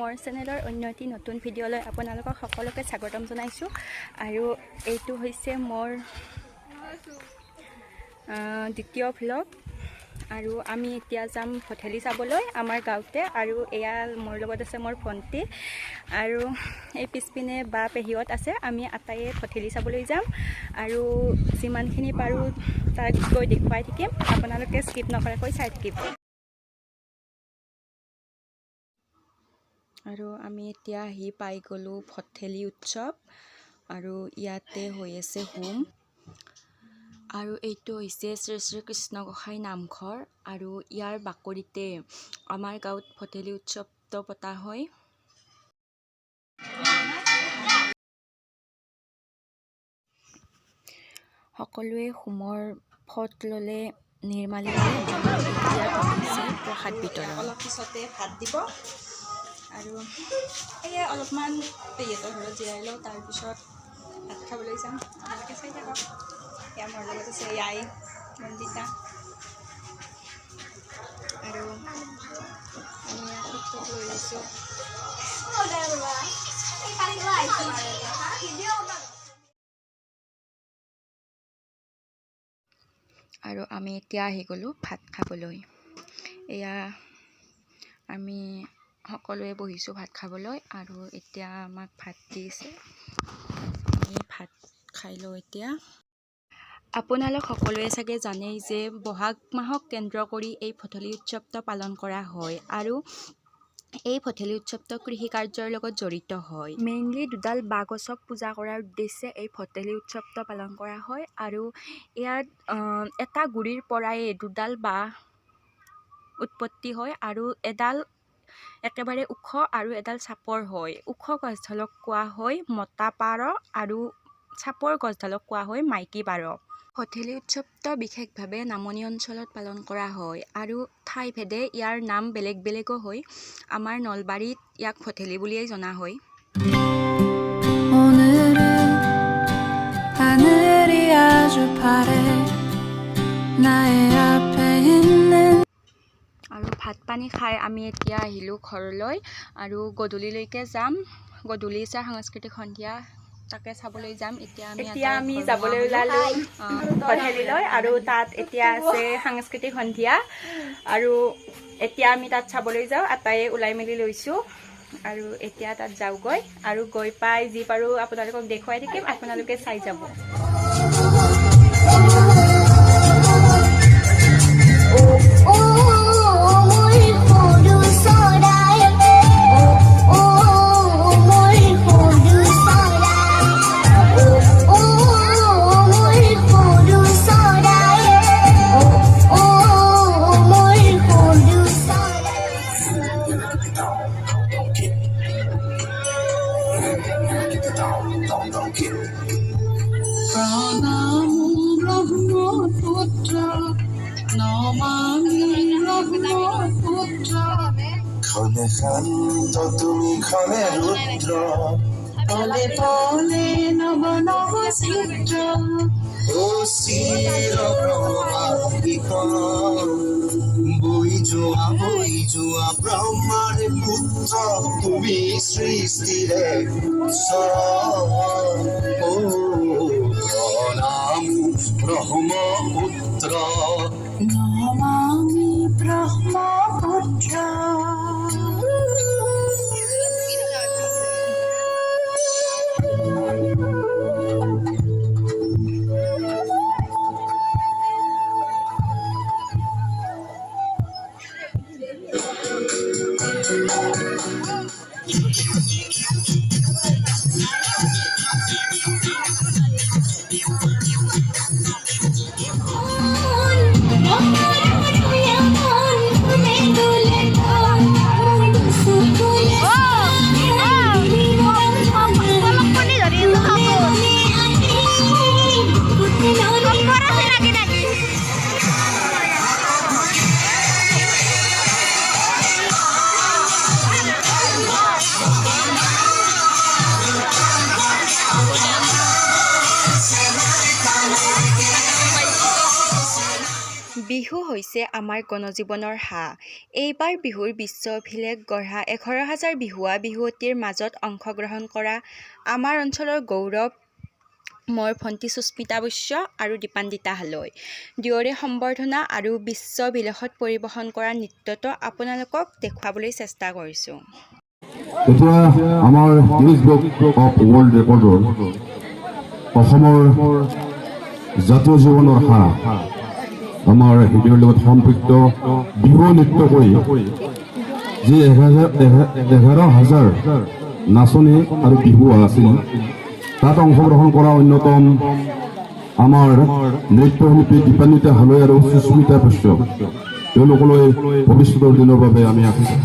মোৰ চেনেলৰ অন্য এটি নতুন ভিডিঅ'লৈ আপোনালোকক সকলোকে স্বাগতম জনাইছোঁ। আৰু এইটো হৈছে মোৰ দ্বিতীয় ভ্লগ। আৰু আমি এতিয়া যাম ভঠেলি চাবলৈ আমাৰ গাঁৱতে। আৰু এয়া মোৰ লগত আছে মোৰ ভণ্টি আৰু এই পিছপিনে বা পেহীহঁত আছে। আমি আটাইয়ে ভঠেলি চাবলৈ যাম আৰু যিমানখিনি পাৰোঁ তাক গৈ দেখুৱাই থাকিম। আপোনালোকে স্কিপ নকৰাকৈ চাই থাকিব। আৰু আমি এতিয়া আহি পাই গ'লোঁ ভঠেলি উৎসৱ। আৰু ইয়াতে হৈ আছে হোম। আৰু এইটো হৈছে শ্ৰী শ্ৰী কৃষ্ণ গোসাঁই নামঘৰ। আৰু ইয়াৰ বাকৰিতে আমাৰ গাঁৱত ভঠেলি উৎসৱটো পতা হয়। সকলোৱে হোমৰ ফট ল'লে নিৰ্মালিলে এতিয়া পাতিছে প্ৰসাদ বিতৰণ। অলপ পিছতে ভাত দিব আৰু এয়া অলপমান পেহীহঁতৰ ঘৰত জিৰাই লওঁ, তাৰপিছত ভাত খাবলৈ যাম। আপোনালোকে চাই থাকক। এয়া মোৰ লগত আছে আই বন্দিতা আৰু আমি ফটো লৈ লৈছোঁ। আৰু আমি এতিয়া আহি গ'লোঁ ভাত খাবলৈ। এয়া আমি সকলোৱে বহিছোঁ ভাত খাবলৈ আৰু এতিয়া আমাক ভাত দিছে। আমি ভাত খাই লওঁ এতিয়া। আপোনালোক সকলোৱে চাগে জানেই যে বহাগ মাহক কেন্দ্ৰ কৰি এই ভঠেলি উৎসৱটো পালন কৰা হয়। আৰু এই ভঠেলি উৎসৱটো কৃষি কাৰ্যৰ লগত জড়িত হয়। মেইনলি দুডাল বাঁহ গছক পূজা কৰাৰ উদ্দেশ্যে এই ভঠেলি উৎসৱটো পালন কৰা হয়। আৰু ইয়াত এটা গুৰিৰ পৰাই দুডাল বাঁহ উৎপত্তি হয় আৰু এডাল একেবাৰে ওখ আৰু এডাল চাপৰ হয়। ওখ গছডালক কোৱা হয় মতা পাৰ আৰু চাপৰ গছডালক কোৱা হয় মাইকী পাৰ। ভঠেলি উৎসৱটো বিশেষভাৱে নামনি অঞ্চলত পালন কৰা হয় আৰু ঠাইভেদে ইয়াৰ নাম বেলেগ বেলেগো হয়। আমাৰ নলবাৰীত ইয়াক ভঠেলি বুলিয়েই জনা হয়। আৰু ভাত পানী খাই আমি এতিয়া আহিলোঁ ঘৰলৈ আৰু গধূলিলৈকে যাম। গধূলি সাংস্কৃতিক সন্ধিয়া তাকে চাবলৈ যাম। এতিয়া আমি যাবলৈ ওলালোঁ ভঠেলিলৈ আৰু তাত এতিয়া আছে সাংস্কৃতিক সন্ধিয়া আৰু এতিয়া আমি তাত চাবলৈ যাওঁ। আটাইয়ে ওলাই মেলি লৈছোঁ আৰু এতিয়া তাত যাওঁগৈ আৰু গৈ পাই যি পাৰোঁ আপোনালোকক দেখুৱাই থাকিম। আপোনালোকে চাই যাব। খনে শান্ত তুমি খনে ৰুদ্ৰ, পলে পলে নব নব চিত্ৰ। ও চিৰ প্ৰবাহিক বই যোৱা ব্ৰহ্মাৰ পুত্ৰ, তুমি সৃষ্টিৰে প্ৰণাম ব্ৰহ্মপুত্ৰ, নমামি ব্ৰহ্মপুত্ৰ। বিহু হৈছে আমাৰ গণজীৱনৰ হাঁ। এইবাৰ বিহুৰ বিশ্ব অভিলেখ গঢ়া 11,000 বিহুৱা বিহুৱতীৰ মাজত অংশগ্ৰহণ কৰা আমাৰ অঞ্চলৰ গৌৰৱ মোৰ ভণ্টি সুস্মিতা বৈশ্য আৰু দীপান্বিতা হালৈ। দুয়োৰে সম্বৰ্ধনা আৰু বিশ্ব অভিলেখত পৰিৱেশন কৰা নৃত্যটো আপোনালোকক দেখুৱাবলৈ চেষ্টা কৰিছোঁ। এতিয়া আমাৰ গিনিজ বুক অফ ৱৰ্ল্ড ৰেকৰ্ডৰ অসমৰ জাতীয় জীৱনৰ হাঁ আমাৰ হৃদয়ৰ লগত সম্পৃক্ত বিহু নৃত্য কৰি যি 11,000 নাচনী আৰু বিহুৱা আছিল তাত অংশগ্ৰহণ কৰা অন্যতম আমাৰ নৃত্যশিল্পী দীপান্বিতা হালৈ আৰু সুস্মিতা বৈশ্য তেওঁলোকলৈ ভৱিষ্যতৰ দিনৰ বাবে আমি আশীৰ্বাদ